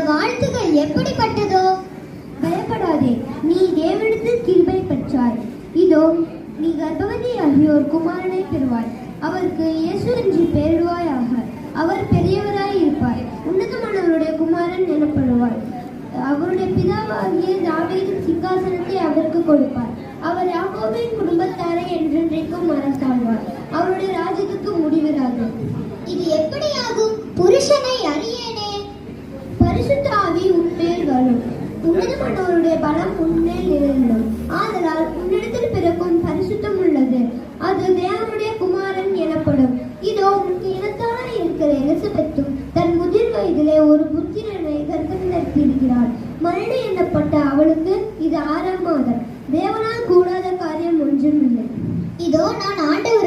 வாழ்த்துகள் எப்படிப்பட்டதோ? பயப்படாதே, நீ தேவனிடத்தில் கிருபை பெற்றாய். இதோ நீ கர்ப்பவதியாகி ஒரு குமாரனை பெறுவாய். அவருக்கு இயேசு என்று பெயரிடுவாயாக. அவர் பெரியவராய் இருப்பார். உன்னதமானவருடைய குமாரன் எனப்படுவார். அவருடைய பிதாவாகிய தாவீதின் சிங்காசனத்தை அவருக்கு கொடுப்பார். அவர் யாக்கோபின் குடும்பத்தாரை என்றென்றைக்கும் அரசாழ்வார். அவருடைய ராஜ்யத்துக்கு முடிவிராது. இது எப்படியாகும்? புருஷனை அறியேனே. பரிசுத்த ஆவி உன்மேல் வரும். உன்னதமானவருடைய பலம் உன்மேல் நிழலும். ஆதலால் உன்னிடத்தில் பிறக்கும் பரிசுத்தம் உள்ளது. அது தேவனுடைய குமாரன் எனப்படும். இதோ உனக்கு இனத்தானாய் இருக்கிற எலிசபெத்தும் தன் முதிர் வயதிலே ஒரு புத்திரனை கர்ப்பம் தரித்திருக்கிறாள். மரணி எண்ணப்பட்ட அவளுக்கு இது 6ஆம் மாதம். தேவனால் கூடாத காரியம் ஒன்றும் இல்லை. இதோ நான் ஆண்டவர்